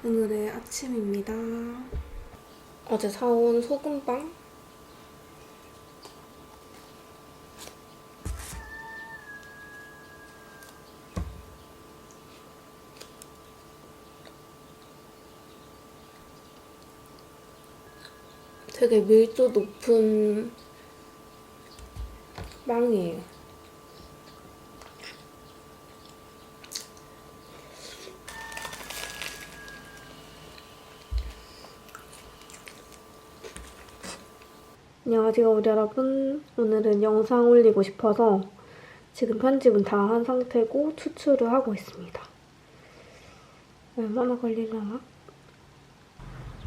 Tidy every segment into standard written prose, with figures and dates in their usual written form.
오늘의 아침입니다. 어제 사온 소금빵 되게 밀도 높은 빵이에요. 안녕하세요 우리 여러분. 오늘은 영상 올리고 싶어서 지금 편집은 다 한 상태고 추출을 하고 있습니다. 얼마나 걸리려나?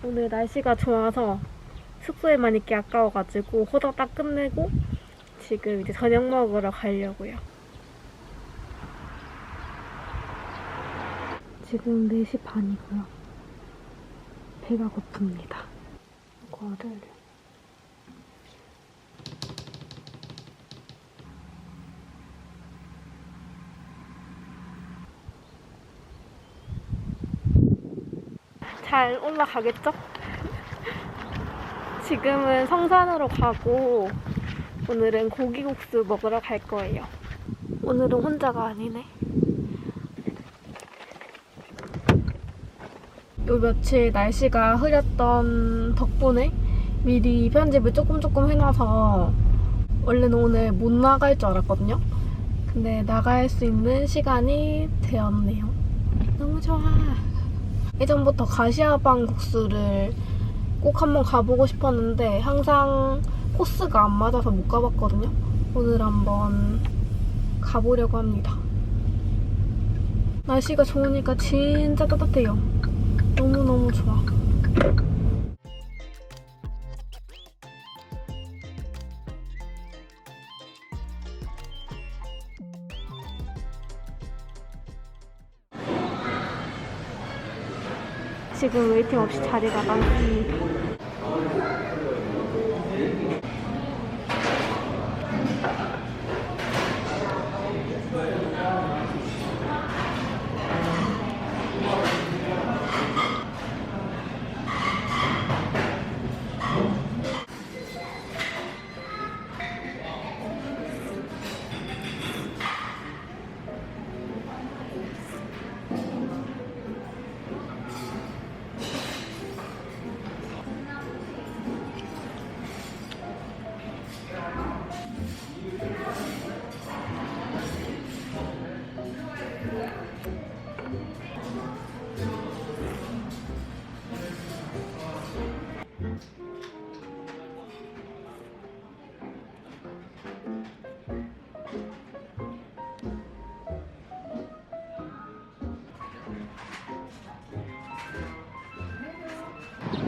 오늘 날씨가 좋아서 숙소에만 있기 아까워가지고 호다닥 끝내고 지금 이제 저녁 먹으러 가려고요. 지금 4시 반이고요. 배가 고픕니다. 이거를 잘 올라가겠죠? 지금은 성산으로 가고 오늘은 고기국수 먹으러 갈 거예요. 오늘은 혼자가 아니네. 요 며칠 날씨가 흐렸던 덕분에 미리 편집을 조금 해놔서 원래는 오늘 못 나갈 줄 알았거든요. 근데 나갈 수 있는 시간이 되었네요. 너무 좋아. 예전부터 가시아방 국수를 꼭 한번 가보고 싶었는데 항상 코스가 안 맞아서 못 가봤거든요. 오늘 한번 가보려고 합니다. 날씨가 좋으니까 진짜 따뜻해요. 너무너무 좋아. 지금 웨이팅 없이 자리가 많습니다.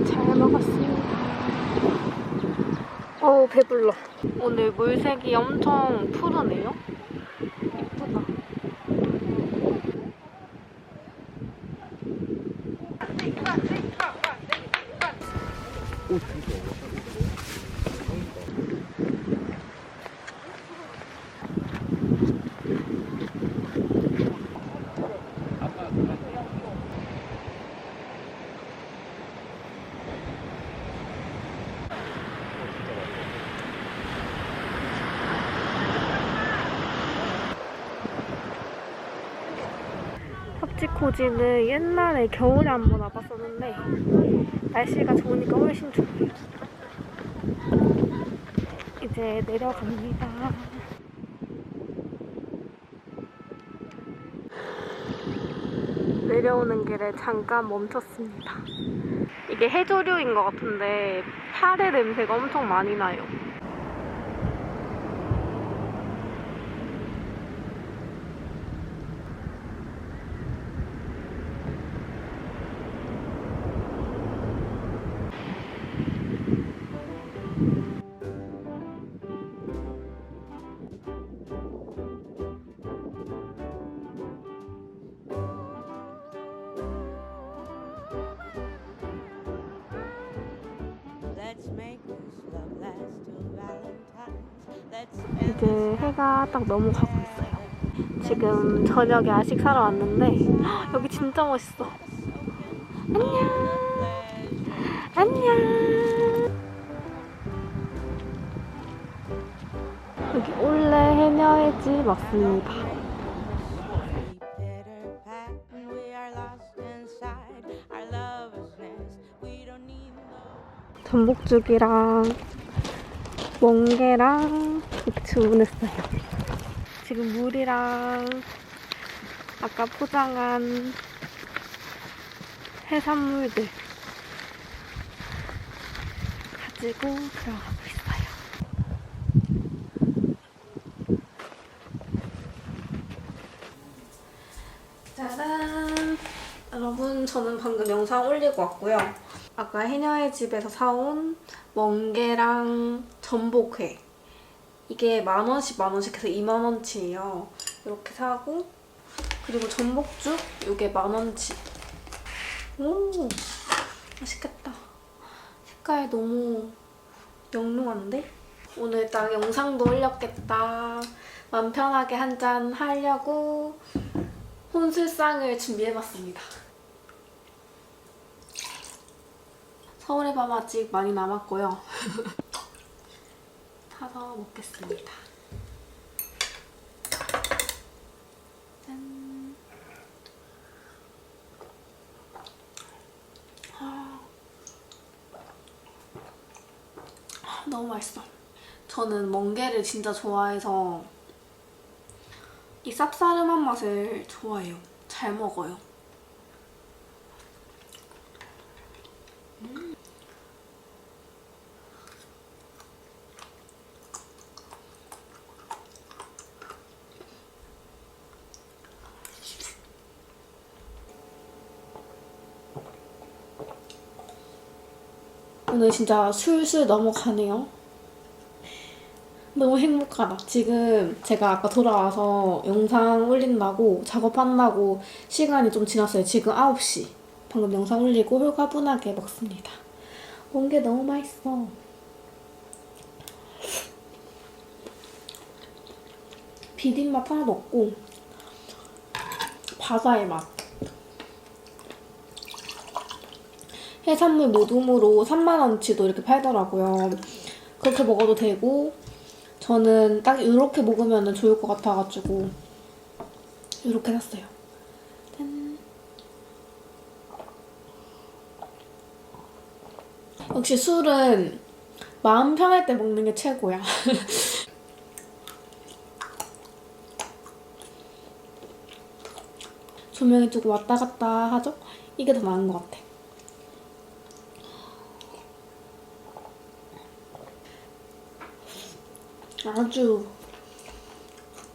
잘 먹었습니다. 어우 배불러. 오늘 물색이 엄청 푸르네요. 이쁘다. 섭지코지는 옛날에 겨울에 한번 와봤었는데 날씨가 좋으니까 훨씬 좋아요. 이제 내려갑니다. 내려오는 길에 잠깐 멈췄습니다. 이게 해조류인 것 같은데 파래 냄새가 엄청 많이 나요. 이제 해가 딱 넘어가고 있어요. 지금 저녁에 야식 사러 왔는데 여기 진짜 멋있어. 안녕. 여기 올레 해녀의 집 왔습니다. 전복죽이랑 멍게랑 이렇게 주문했어요. 지금 물이랑 아까 포장한 해산물들 가지고 들어가고 있어요. 짜란! 여러분, 저는 방금 영상 올리고 왔고요. 아까 해녀의 집에서 사온 멍게랑 전복회. 이게 10,000원씩 10,000원씩 해서 20,000원치예요. 이렇게 사고, 그리고 전복죽, 이게 10,000원치. 오, 맛있겠다. 색깔 너무 영롱한데? 오늘 딱 영상도 올렸겠다. 마음 편하게 한잔 하려고 혼술상을 준비해봤습니다. 서울의 밤 아직 많이 남았고요. 타서 먹겠습니다. 짠. 너무 맛있어. 저는 멍게를 진짜 좋아해서 이 쌉싸름한 맛을 좋아해요. 잘 먹어요. 오늘 진짜 술술 넘어가네요. 너무 행복하다. 지금 제가 아까 돌아와서 영상 올린다고 작업한다고 시간이 좀 지났어요. 지금 9시. 방금 영상 올리고 홀가분하게 먹습니다. 멍게 너무 맛있어. 비린맛 하나도 없고 바다의 맛. 해산물 모둠으로 30,000원치도 이렇게 팔더라고요. 그렇게 먹어도 되고 저는 딱 이렇게 먹으면 좋을 것 같아가지고 이렇게 샀어요. 짠. 역시 술은 마음 편할 때 먹는 게 최고야. 조명이 조금 왔다 갔다 하죠? 이게 더 나은 것 같아.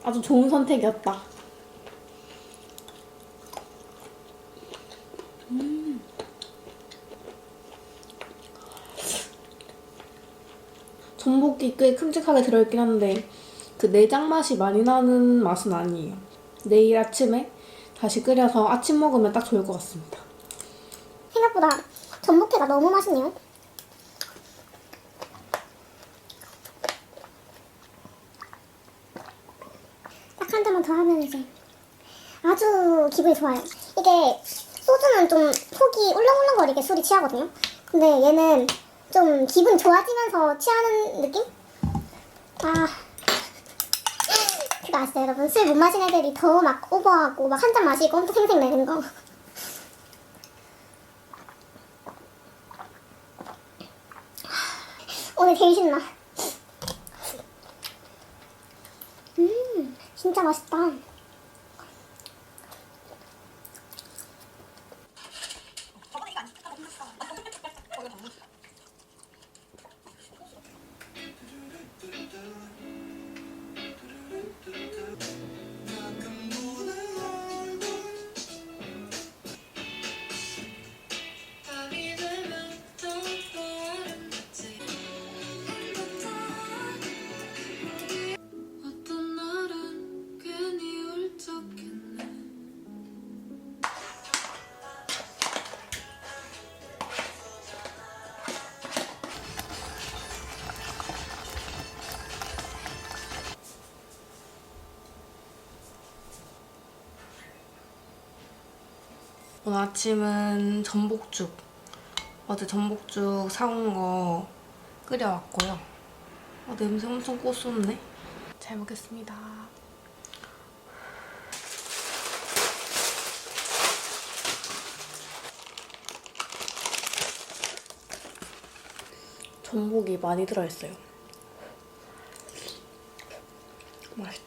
아주 좋은 선택이었다. 전복이 꽤 큼직하게 들어있긴 한데 그 내장 맛이 많이 나는 맛은 아니에요. 내일 아침에 다시 끓여서 아침 먹으면 딱 좋을 것 같습니다. 생각보다 전복회가 너무 맛있네요. 딱 한 잔만 더 하면 이제 아주 기분이 좋아요. 이게 소주는 좀 속이 울렁울렁거리게 술이 취하거든요. 근데 얘는 좀 기분 좋아지면서 취하는 느낌? 그거 아시죠 여러분? 술 못 마신 애들이 더 막 오버하고 막 한 잔 마시고 엄청 생색내는 거. 오늘 제일 신나. 진짜 맛있다. 어떤 날은 괜히 오늘 아침은 전복죽. 어제 전복죽 사온 거 끓여왔고요. 냄새 엄청 고소네. 잘 먹겠습니다. 전복이 많이 들어있어요. 맛있다.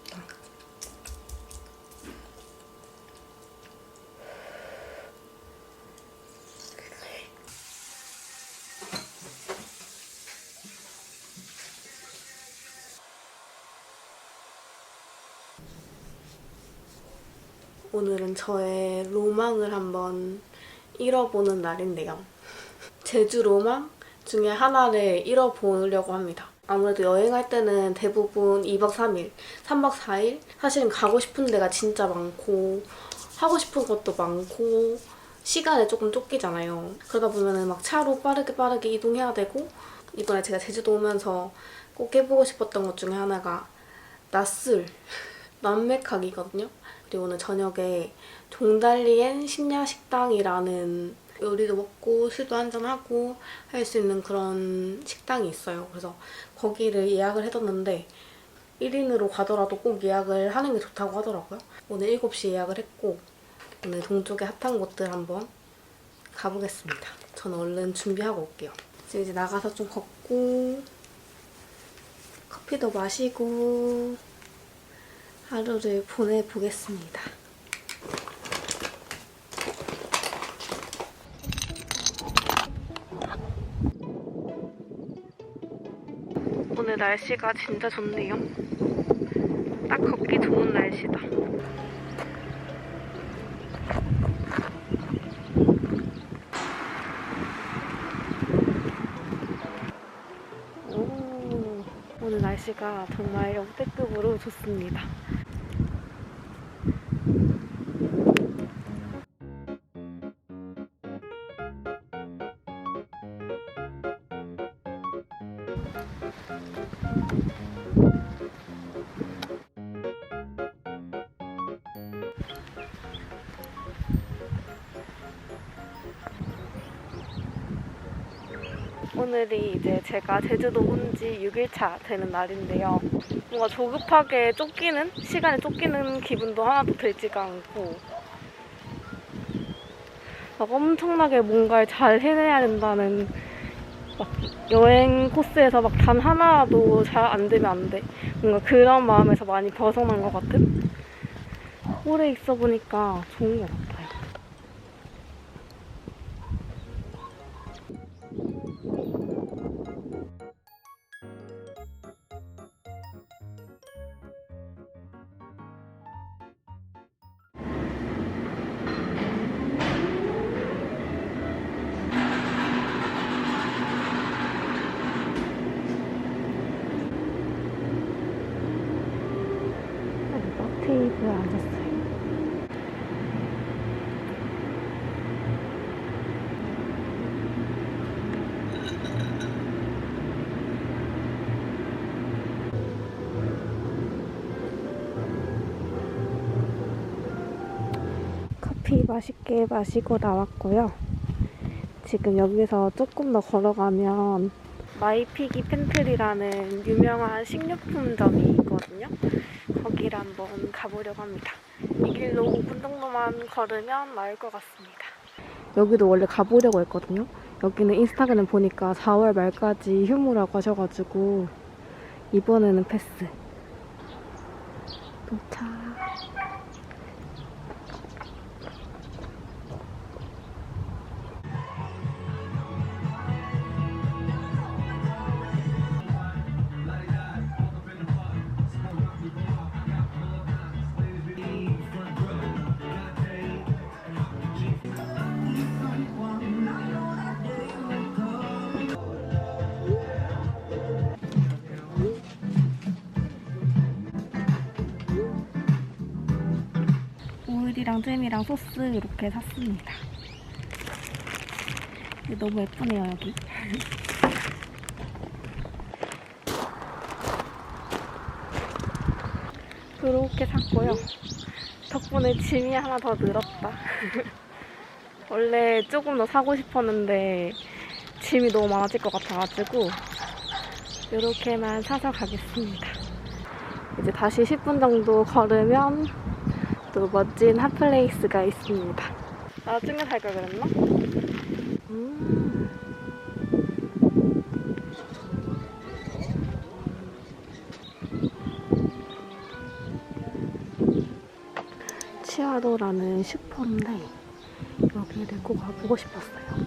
오늘은 저의 로망을 한번 이뤄보는 날인데요. 제주 로망 중에 하나를 이뤄보려고 합니다. 아무래도 여행할 때는 대부분 2박 3일, 3박 4일 사실은 가고 싶은 데가 진짜 많고 하고 싶은 것도 많고 시간에 조금 쫓기잖아요. 그러다 보면은 막 차로 빠르게 이동해야 되고 이번에 제가 제주도 오면서 꼭 해보고 싶었던 것 중에 하나가 낮술, 남맥하기거든요. 그리고 오늘 저녁에 종달리엔 심야식당이라는 요리도 먹고 술도 한잔하고 할 수 있는 그런 식당이 있어요. 그래서 거기를 예약을 해뒀는데 1인으로 가더라도 꼭 예약을 하는 게 좋다고 하더라고요. 오늘 7시 예약을 했고 오늘 동쪽의 핫한 곳들 한번 가보겠습니다. 저는 얼른 준비하고 올게요. 지금 이제 나가서 좀 걷고 커피도 마시고 하루를 보내보겠습니다. 오늘 날씨가 진짜 좋네요. 딱 걷기 좋은 날씨다. 오늘 날씨가 정말 역대급으로 좋습니다. 오늘이 이제 제가 제주도 온 지 6일차 되는 날인데요. 뭔가 조급하게 시간에 쫓기는 기분도 하나도 들지가 않고 막 엄청나게 뭔가를 잘 해내야 된다는 막 여행 코스에서 막 단 하나라도 잘 안 되면 안 돼. 뭔가 그런 마음에서 많이 벗어난 것 같은? 오래 있어 보니까 좋은 것 같아요. 테이블에 앉았어요. 커피 맛있게 마시고 나왔고요. 지금 여기서 조금 더 걸어가면 마이피기 팬트리라는 유명한 식료품점이 있거든요. 거기를 한번 가보려고 합니다. 이 길로 5분 정도만 걸으면 나올 것 같습니다. 여기도 원래 가보려고 했거든요. 여기는 인스타그램 보니까 4월 말까지 휴무라고 하셔가지고 이번에는 패스. 도착. 오일이랑 잼이랑 소스 이렇게 샀습니다. 너무 예쁘네요, 여기. 그렇게 샀고요. 덕분에 짐이 하나 더 늘었다. 원래 조금 더 사고 싶었는데 짐이 너무 많아질 것 같아가지고 이렇게만 사서 가겠습니다. 이제 다시 10분 정도 걸으면 또 멋진 핫플레이스가 있습니다. 나중에 살 걸 그랬나? 치아도라는 슈퍼인데 여기를 꼭 와보고 싶었어요.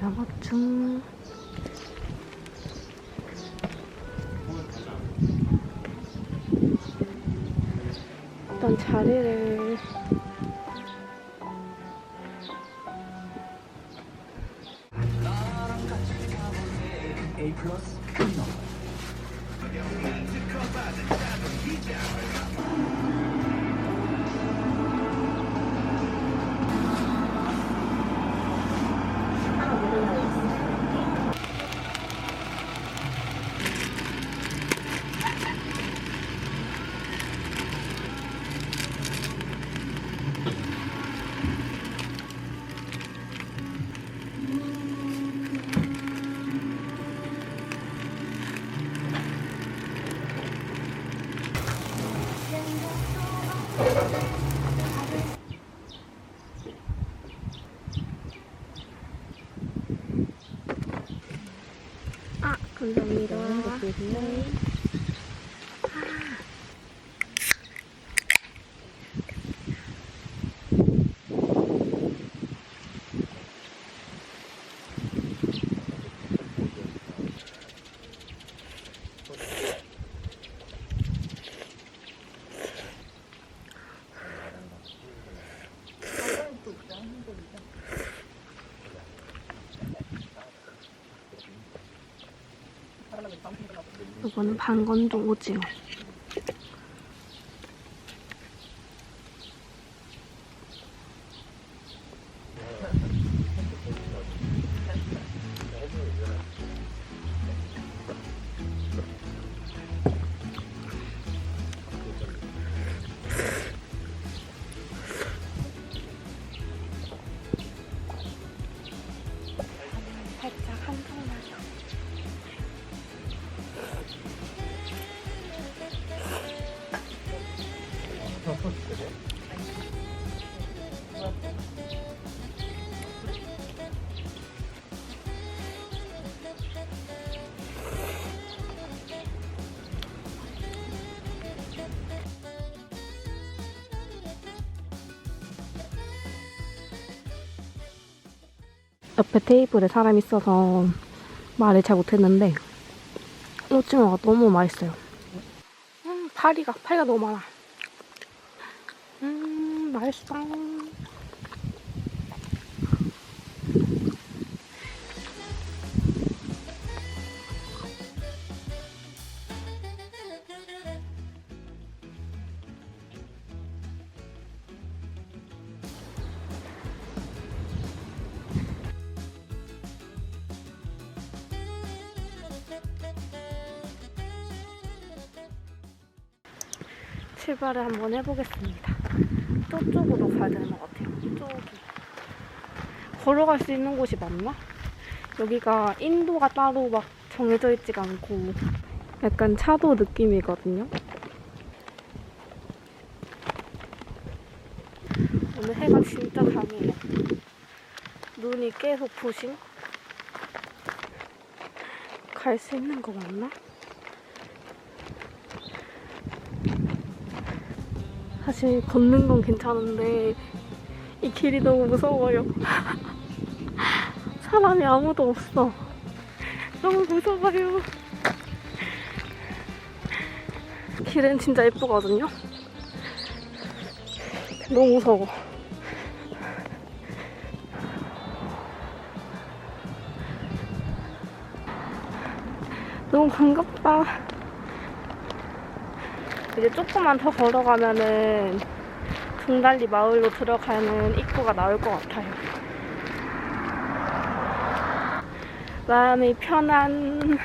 영업중. 일단 자리를 A 플러스 감사합니다. 네. 이거는 반건조 오징어. 살짝 한통나죠. 옆에 테이블에 사람이 있어서 말을 잘 못했는데 오징어가 너무 맛있어요. 파리가 너무 많아. 맛있어. 출발을 한번 해보겠습니다. 저쪽으로 가야 되는 것 같아요. 저기. 걸어갈 수 있는 곳이 맞나? 여기가 인도가 따로 막 정해져 있지가 않고 약간 차도 느낌이거든요. 오늘 해가 진짜 강해요. 눈이 계속 부신? 갈 수 있는 거 맞나? 사실 걷는 건 괜찮은데 이 길이 너무 무서워요. 사람이 아무도 없어. 너무 무서워요. 길은 진짜 예쁘거든요. 너무 무서워. 너무 반갑다. 이제 조금만 더 걸어가면은 둥달리 마을로 들어가는 입구가 나올 것 같아요. 마음이 편한.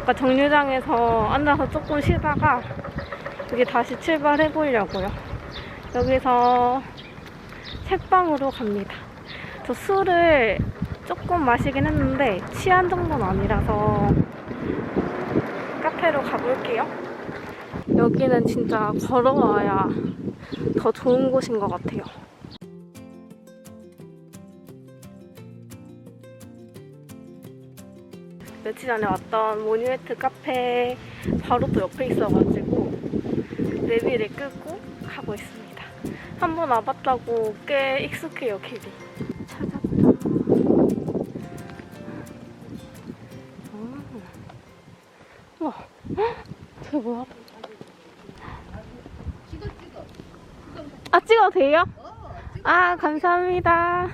아까 정류장에서 앉아서 조금 쉬다가 여기 다시 출발해 보려고요. 여기서 책방으로 갑니다. 저 술을 조금 마시긴 했는데 취한 정도는 아니라서 카페로 가볼게요. 여기는 진짜 걸어와야 더 좋은 곳인 것 같아요. 며칠 전에 왔던 모뉴멘트 카페 바로 또 옆에 있어가지고 내비를 끄고 가고 있습니다. 한번 와봤다고 꽤 익숙해요, 길이. 찾았다. 우와, 저게 뭐야? 아, 찍어도 돼요? 아, 감사합니다.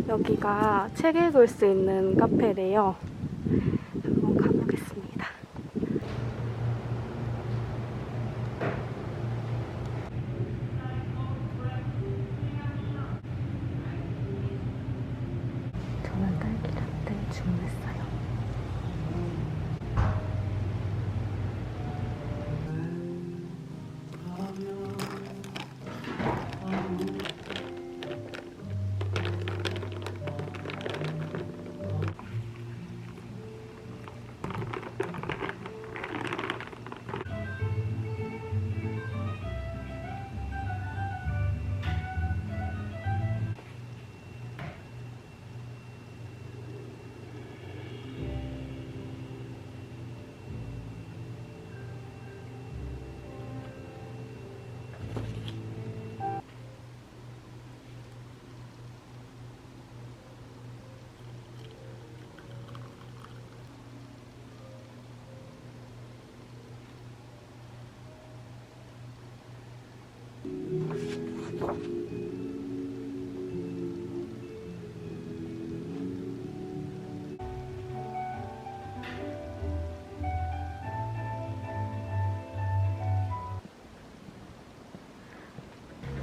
여기가 책 읽을 수 있는 카페래요. 한번 가보겠습니다. 저는 딸기 라떼 주문했어요.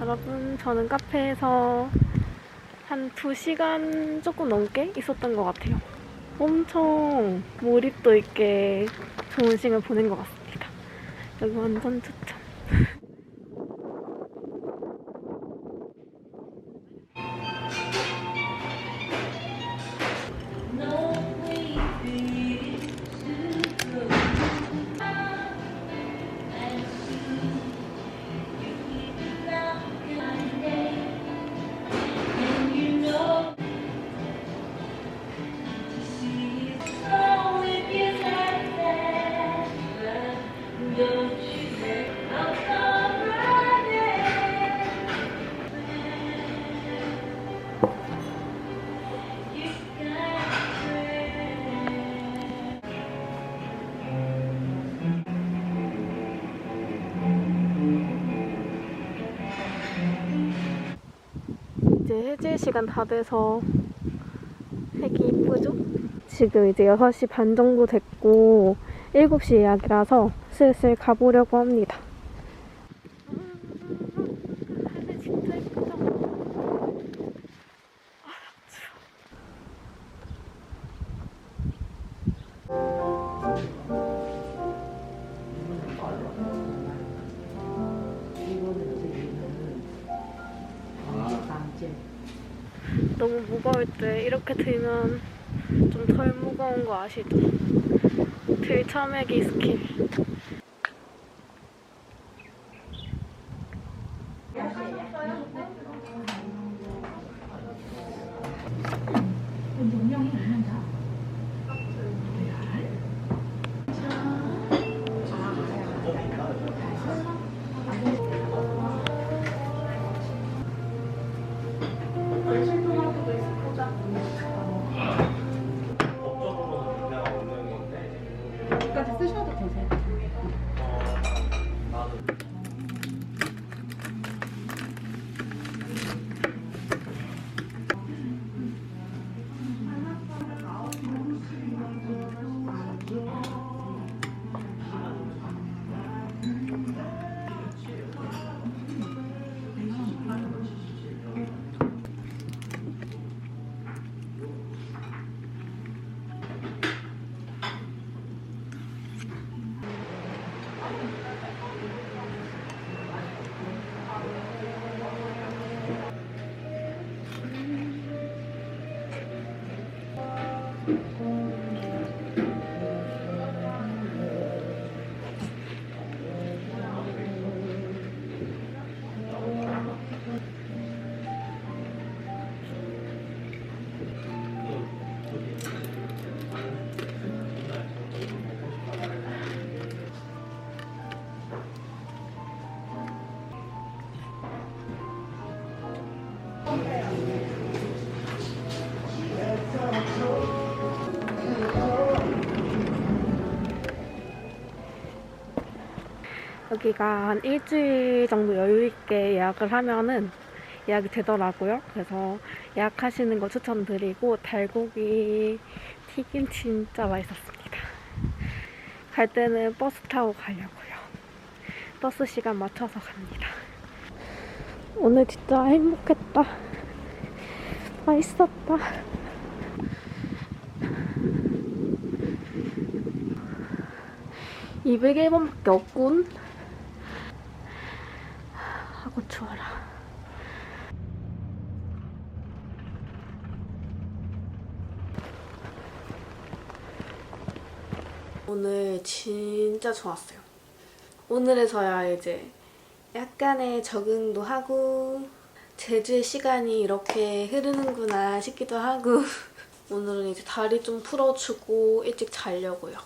여러분, 저는 카페에서 한 2시간 조금 넘게 있었던 것 같아요. 엄청 몰입도 있게 좋은 시간 보낸 것 같습니다. 여기 완전 추천. 이제 해질 시간 다 돼서 색이 이쁘죠? 지금 이제 6시 반 정도 됐고 7시 예약이라서 슬슬 가보려고 합니다. 하늘 진짜 예쁘다. 너무 무거울 때 이렇게 들면 좀 덜 무거운 거 아시죠? 들 처매기 스킬. 여기가 한 일주일 정도 여유 있게 예약을 하면은 예약이 되더라고요. 그래서 예약하시는 거 추천드리고 달고기 튀김 진짜 맛있었습니다. 갈 때는 버스 타고 가려고요. 버스 시간 맞춰서 갑니다. 오늘 진짜 행복했다. 맛있었다. (201번밖에) 없군. 하고 추워라. 오늘 진짜 좋았어요. 오늘에서야 이제 약간의 적응도 하고 제주의 시간이 이렇게 흐르는구나 싶기도 하고 오늘은 이제 다리 좀 풀어주고 일찍 자려고요.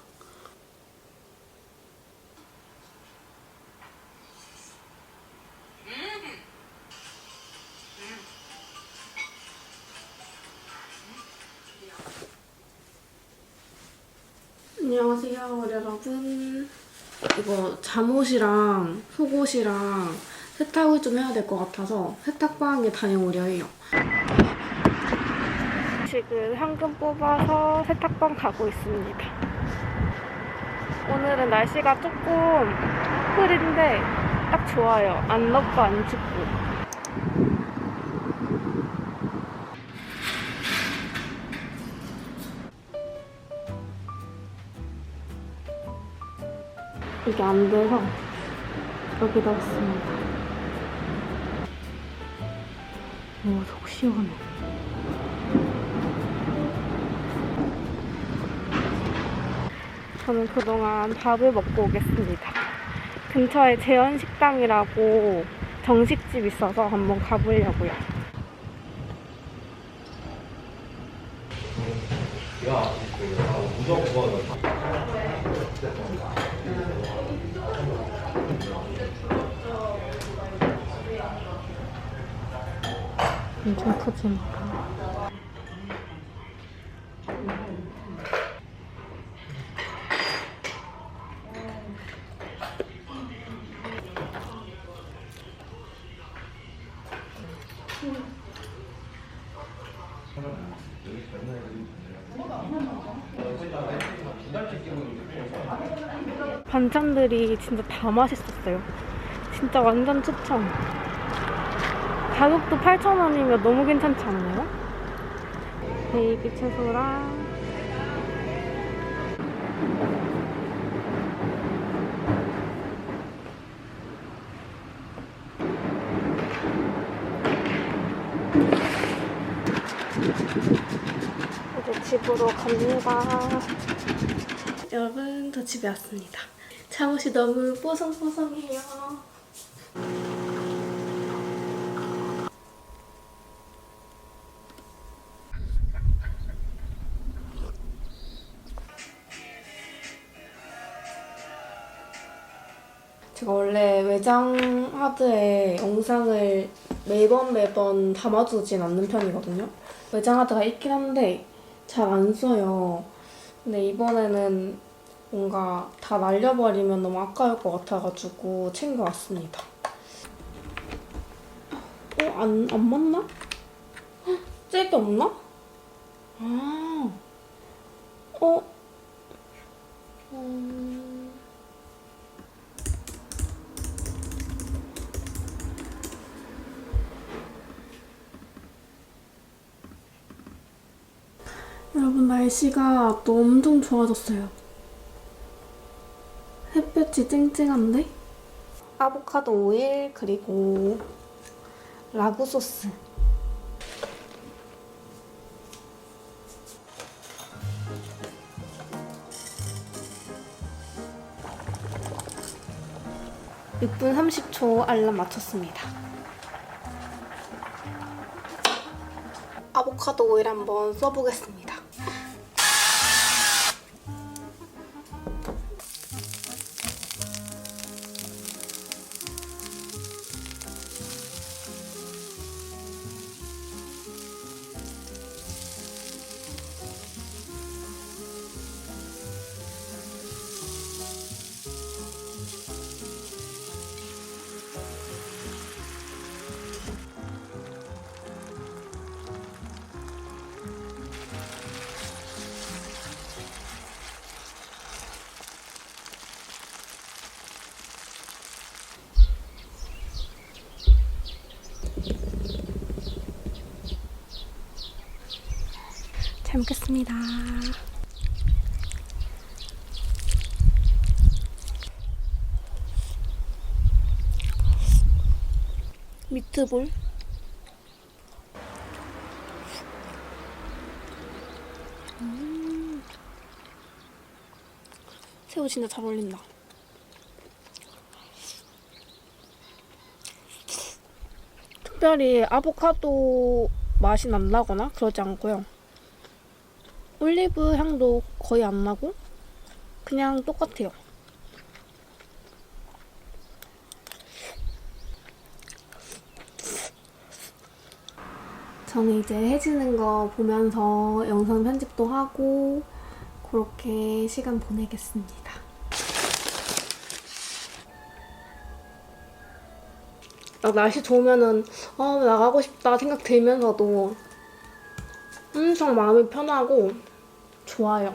안녕하세요 여러분. 이거 잠옷이랑 속옷이랑 세탁을 좀 해야 될 것 같아서 세탁방에 다녀오려 해요. 지금 현금 뽑아서 세탁방 가고 있습니다. 오늘은 날씨가 조금 흐린데 딱 좋아요. 안 덥고 안 춥고. 이게 안 돼서 여기다 왔습니다. 오, 속 시원해. 저는 그동안 밥을 먹고 오겠습니다. 근처에 재현식당이라고 정식집 있어서 한번 가보려고요. 엄청 크지만 반찬들이 진짜 다 맛있었어요. 진짜 완전 추천. 가격도 8,000원이면 너무 괜찮지 않나요? 베이비 채소랑 이제 집으로 갑니다. 여러분, 저 집에 왔습니다. 잠옷이 너무 뽀송뽀송해요. 제가 원래 외장 하드에 영상을 매번 담아두진 않는 편이거든요. 외장 하드가 있긴 한데 잘 안 써요. 근데 이번에는 뭔가 다 날려버리면 너무 아까울 것 같아가지고 챙겨왔습니다. 안 맞나? 쨘게 없나? 여러분, 날씨가 또 엄청 좋아졌어요. 햇볕이 쨍쨍한데? 아보카도 오일 그리고 라구 소스. (6분 30초) 알람 맞췄습니다. 아보카도 오일 한번 써보겠습니다. 먹겠습니다. 미트볼. 새우 진짜 잘 어울린다. 특별히 아보카도 맛이 난다거나 그러지 않고요. 올리브 향도 거의 안 나고 그냥 똑같아요. 저는 이제 해지는 거 보면서 영상 편집도 하고 그렇게 시간 보내겠습니다. 날씨 좋으면은 나가고 싶다 생각 들면서도 엄청 마음이 편하고 좋아요.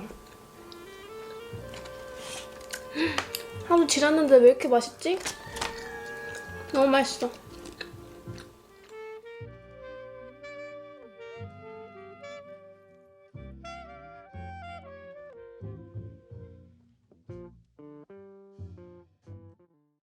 하루 지났는데 왜 이렇게 맛있지? 너무 맛있어.